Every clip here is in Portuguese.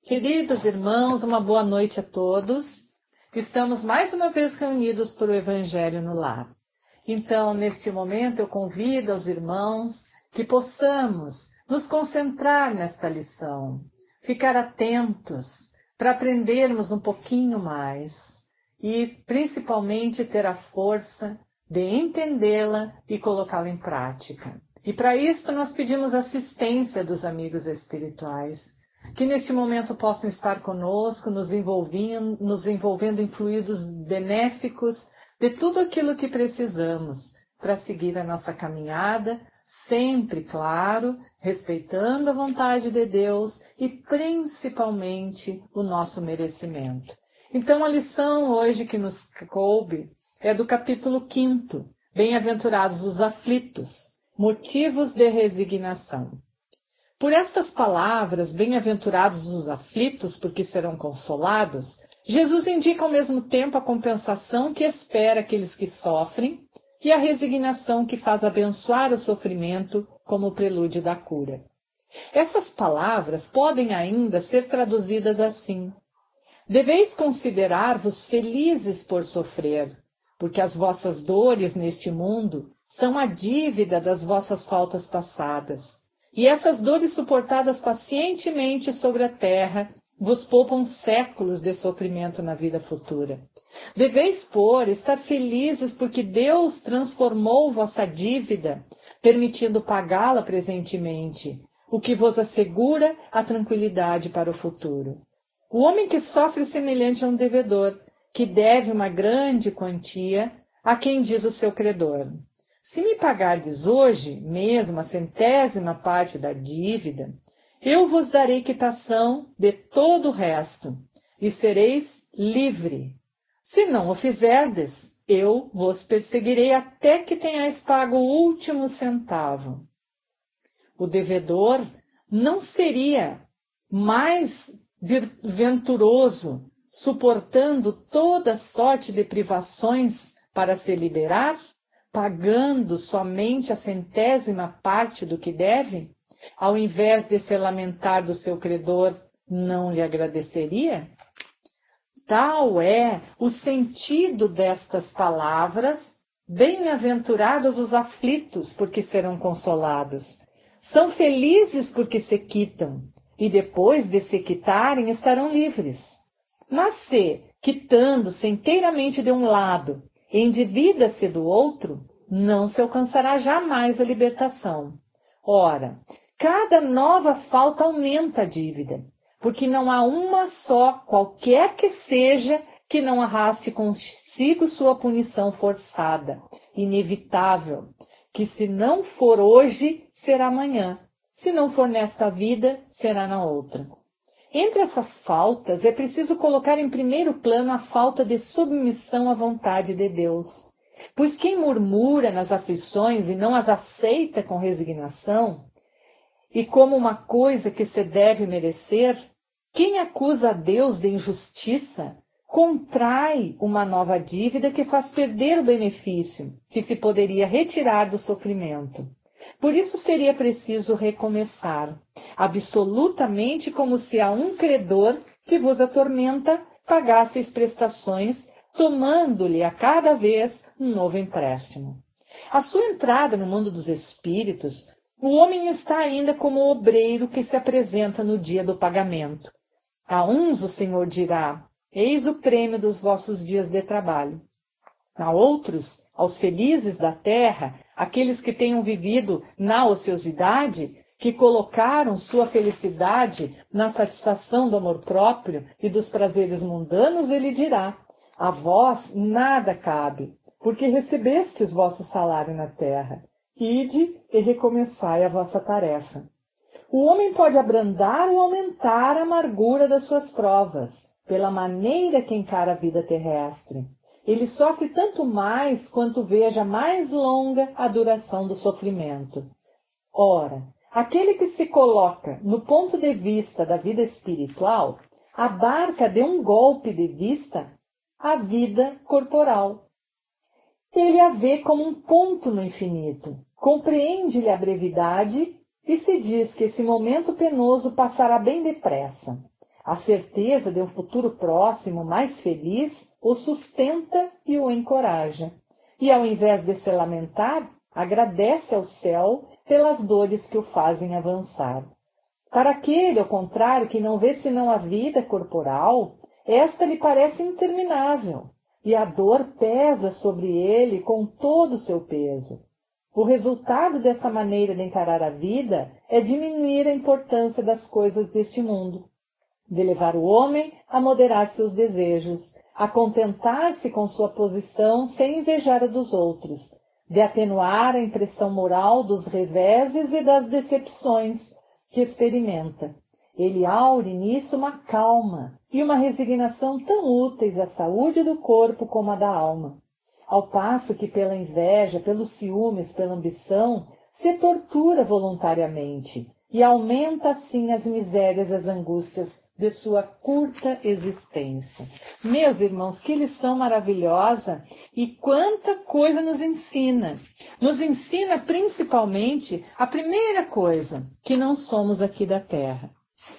Queridos irmãos, uma boa noite a todos. Estamos mais uma vez reunidos por o Evangelho no Lar. Então, neste momento, eu convido aos irmãos que possamos nos concentrar nesta lição, ficar atentos para aprendermos um pouquinho mais e, principalmente, ter a força de entendê-la e colocá-la em prática. E para isto, nós pedimos assistência dos amigos espirituais, que neste momento possam estar conosco, nos envolvendo em fluidos benéficos de tudo aquilo que precisamos para seguir a nossa caminhada, sempre, claro, respeitando a vontade de Deus e principalmente o nosso merecimento. Então a lição hoje que nos coube é do capítulo 5º, Bem-aventurados os aflitos, motivos de resignação. Por estas palavras, bem-aventurados os aflitos, porque serão consolados, Jesus indica ao mesmo tempo a compensação que espera aqueles que sofrem e a resignação que faz abençoar o sofrimento como prelúdio da cura. Essas palavras podem ainda ser traduzidas assim: deveis considerar-vos felizes por sofrer, porque as vossas dores neste mundo são a dívida das vossas faltas passadas. E essas dores suportadas pacientemente sobre a terra vos poupam séculos de sofrimento na vida futura. Deveis, estar felizes porque Deus transformou vossa dívida, permitindo pagá-la presentemente, o que vos assegura a tranquilidade para o futuro. O homem que sofre semelhante a um devedor, que deve uma grande quantia a quem diz o seu credor: se me pagardes hoje mesmo a 100ª parte da dívida, eu vos darei quitação de todo o resto, e sereis livre. Se não o fizerdes, eu vos perseguirei até que tenhais pago o último centavo. O devedor não seria mais venturoso, suportando toda sorte de privações para se liberar, pagando somente a 100ª parte do que deve, ao invés de se lamentar do seu credor, não lhe agradeceria? Tal é o sentido destas palavras: bem-aventurados os aflitos, porque serão consolados. São felizes porque se quitam, e depois de se quitarem estarão livres. Mas se, quitando-se inteiramente de um lado, endivida-se do outro, não se alcançará jamais a libertação. Ora, cada nova falta aumenta a dívida, porque não há uma só, qualquer que seja, que não arraste consigo sua punição forçada, inevitável, que se não for hoje, será amanhã, se não for nesta vida, será na outra. Entre essas faltas, é preciso colocar em primeiro plano a falta de submissão à vontade de Deus. Pois quem murmura nas aflições e não as aceita com resignação, e como uma coisa que se deve merecer, quem acusa a Deus de injustiça, contrai uma nova dívida que faz perder o benefício que se poderia retirar do sofrimento. Por isso seria preciso recomeçar, absolutamente como se a um credor que vos atormenta pagasseis prestações, tomando-lhe a cada vez um novo empréstimo. À sua entrada no mundo dos espíritos, o homem está ainda como o obreiro que se apresenta no dia do pagamento. A uns o Senhor dirá: eis o prêmio dos vossos dias de trabalho. A outros, aos felizes da terra, aqueles que tenham vivido na ociosidade, que colocaram sua felicidade na satisfação do amor próprio e dos prazeres mundanos, ele dirá: a vós nada cabe, porque recebestes vosso salário na terra. Ide e recomeçai a vossa tarefa. O homem pode abrandar ou aumentar a amargura das suas provas, pela maneira que encara a vida terrestre. Ele sofre tanto mais quanto veja mais longa a duração do sofrimento. Ora, aquele que se coloca no ponto de vista da vida espiritual, abarca de um golpe de vista a vida corporal. Ele a vê como um ponto no infinito, compreende-lhe a brevidade e se diz que esse momento penoso passará bem depressa. A certeza de um futuro próximo mais feliz o sustenta e o encoraja. E ao invés de se lamentar, agradece ao céu pelas dores que o fazem avançar. Para aquele, ao contrário, que não vê senão a vida corporal, esta lhe parece interminável, e a dor pesa sobre ele com todo o seu peso. O resultado dessa maneira de encarar a vida é diminuir a importância das coisas deste mundo, de levar o homem a moderar seus desejos, a contentar-se com sua posição sem invejar a dos outros, de atenuar a impressão moral dos reveses e das decepções que experimenta. Ele aure nisso uma calma e uma resignação tão úteis à saúde do corpo como à da alma, ao passo que pela inveja, pelos ciúmes, pela ambição, se tortura voluntariamente e aumenta assim as misérias e as angústias de sua curta existência. Meus irmãos, que lição maravilhosa e quanta coisa nos ensina. Nos ensina principalmente a primeira coisa, que não somos aqui da terra,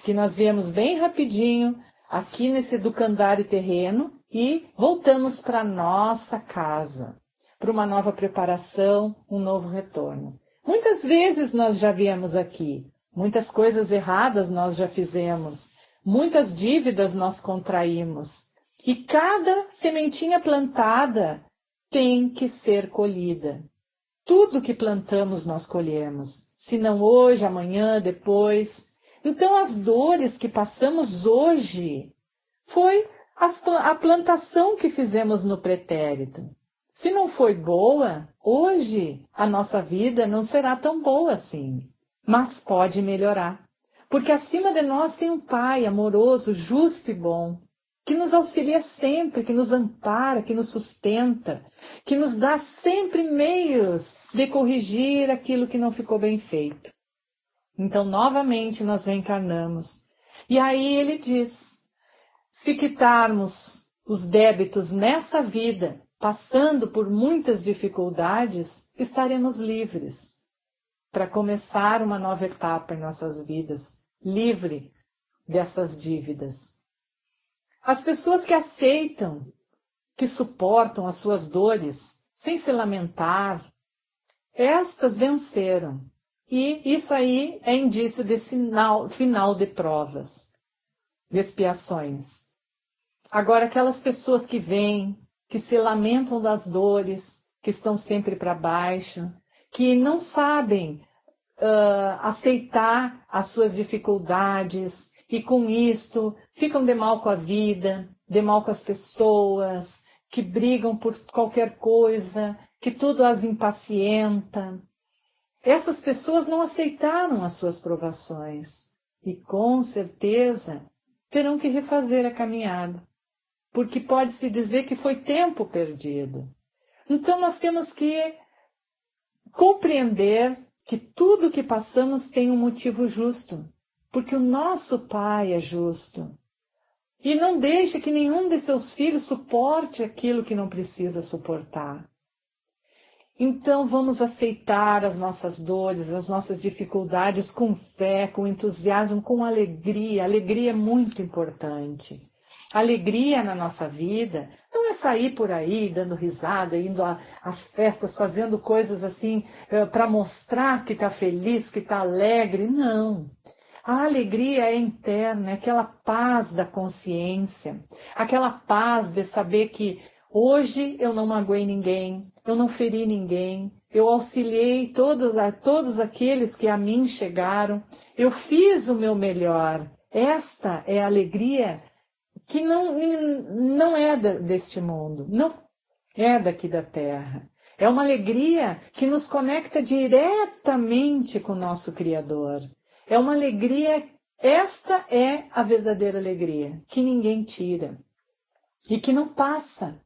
que nós viemos bem rapidinho aqui nesse educandário terreno e voltamos para nossa casa, para uma nova preparação, um novo retorno. Muitas vezes nós já viemos aqui, muitas coisas erradas nós já fizemos, muitas dívidas nós contraímos, e cada sementinha plantada tem que ser colhida. Tudo que plantamos nós colhemos, se não hoje, amanhã, depois. Então as dores que passamos hoje foi a plantação que fizemos no pretérito. Se não foi boa, hoje a nossa vida não será tão boa assim, mas pode melhorar. Porque acima de nós tem um Pai amoroso, justo e bom, que nos auxilia sempre, que nos ampara, que nos sustenta, que nos dá sempre meios de corrigir aquilo que não ficou bem feito. Então, novamente, nós reencarnamos. E aí ele diz, se quitarmos os débitos nessa vida, passando por muitas dificuldades, estaremos livres para começar uma nova etapa em nossas vidas, livre dessas dívidas. As pessoas que aceitam, que suportam as suas dores, sem se lamentar, estas venceram. E isso aí é indício desse final de provas, de expiações. Agora, aquelas pessoas que vêm, que se lamentam das dores, que estão sempre para baixo, que não sabem aceitar as suas dificuldades e com isto ficam de mal com a vida, de mal com as pessoas, que brigam por qualquer coisa, que tudo as impacienta. Essas pessoas não aceitaram as suas provações e com certeza terão que refazer a caminhada, porque pode-se dizer que foi tempo perdido. Então nós temos que compreender que tudo que passamos tem um motivo justo, porque o nosso Pai é justo. E não deixe que nenhum de seus filhos suporte aquilo que não precisa suportar. Então vamos aceitar as nossas dores, as nossas dificuldades com fé, com entusiasmo, com alegria. A alegria é muito importante. Alegria na nossa vida não é sair por aí dando risada, indo a festas, fazendo coisas assim para mostrar que está feliz, que está alegre. Não. A alegria é interna, é aquela paz da consciência, aquela paz de saber que hoje eu não magoei ninguém, eu não feri ninguém, eu auxiliei todos aqueles que a mim chegaram, eu fiz o meu melhor. Esta é a alegria que não é deste mundo, não é daqui da Terra. É uma alegria que nos conecta diretamente com o nosso Criador. É uma alegria, esta é a verdadeira alegria, que ninguém tira e que não passa.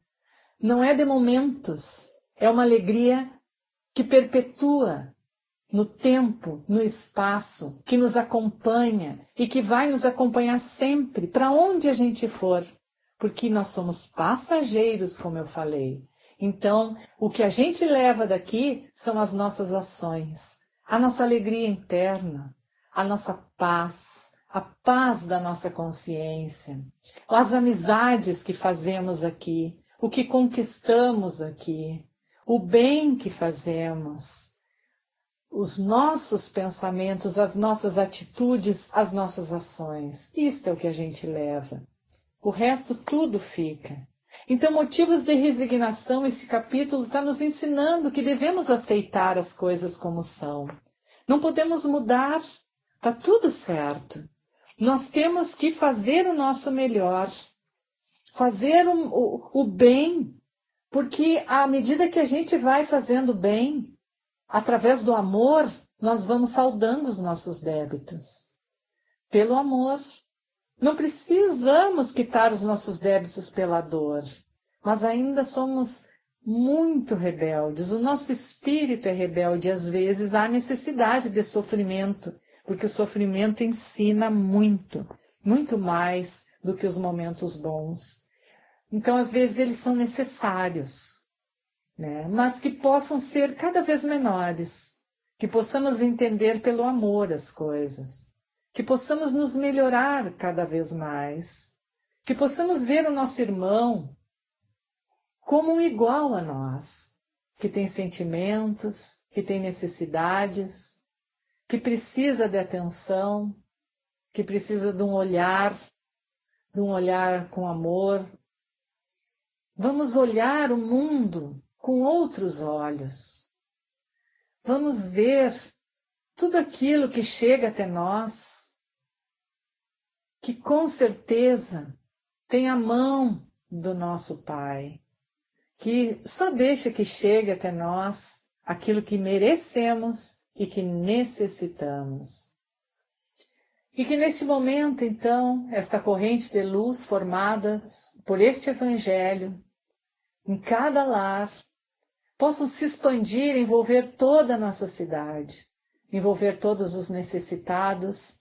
Não é de momentos, é uma alegria que perpetua no tempo, no espaço, que nos acompanha e que vai nos acompanhar sempre, para onde a gente for, porque nós somos passageiros, como eu falei. Então, o que a gente leva daqui são as nossas ações, a nossa alegria interna, a nossa paz, a paz da nossa consciência, as amizades que fazemos aqui, o que conquistamos aqui, o bem que fazemos, os nossos pensamentos, as nossas atitudes, as nossas ações. Isto é o que a gente leva. O resto tudo fica. Então, motivos de resignação, este capítulo está nos ensinando que devemos aceitar as coisas como são. Não podemos mudar, está tudo certo. Nós temos que fazer o nosso melhor, fazer o bem, porque à medida que a gente vai fazendo bem, através do amor, nós vamos saldando os nossos débitos. Pelo amor. Não precisamos quitar os nossos débitos pela dor, mas ainda somos muito rebeldes. O nosso espírito é rebelde. Às vezes há necessidade de sofrimento, porque o sofrimento ensina muito, muito mais do que os momentos bons. Então, às vezes, eles são necessários, né? Mas que possam ser cada vez menores, que possamos entender pelo amor as coisas, que possamos nos melhorar cada vez mais, que possamos ver o nosso irmão como um igual a nós, que tem sentimentos, que tem necessidades, que precisa de atenção, que precisa de um olhar com amor. Vamos olhar o mundo com outros olhos. Vamos ver tudo aquilo que chega até nós, que com certeza tem a mão do nosso Pai, que só deixa que chegue até nós aquilo que merecemos e que necessitamos. E que neste momento, então, esta corrente de luz formada por este Evangelho, em cada lar, possam se expandir, envolver toda a nossa cidade, envolver todos os necessitados,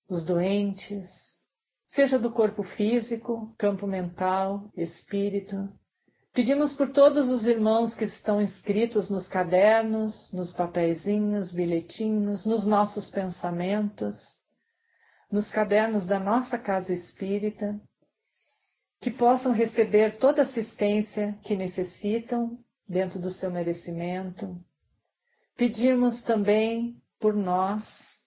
os doentes, seja do corpo físico, campo mental, espírito. Pedimos por todos os irmãos que estão inscritos nos cadernos, nos papeizinhos, bilhetinhos, nos nossos pensamentos, nos cadernos da nossa casa espírita, que possam receber toda a assistência que necessitam dentro do seu merecimento. Pedimos também por nós,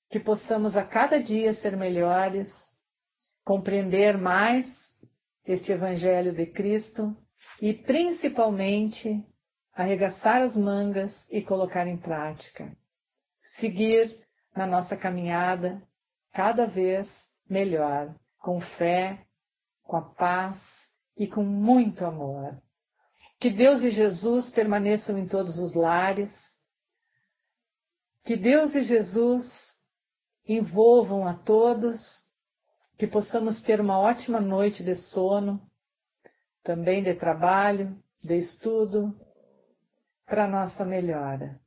que possamos a cada dia ser melhores, compreender mais este Evangelho de Cristo e, principalmente, arregaçar as mangas e colocar em prática. Seguir na nossa caminhada cada vez melhor, com fé, com a paz e com muito amor. Que Deus e Jesus permaneçam em todos os lares. Que Deus e Jesus envolvam a todos. Que possamos ter uma ótima noite de sono, também de trabalho, de estudo, para nossa melhora.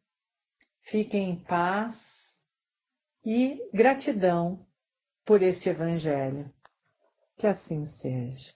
Fiquem em paz e gratidão por este Evangelho. Que assim seja.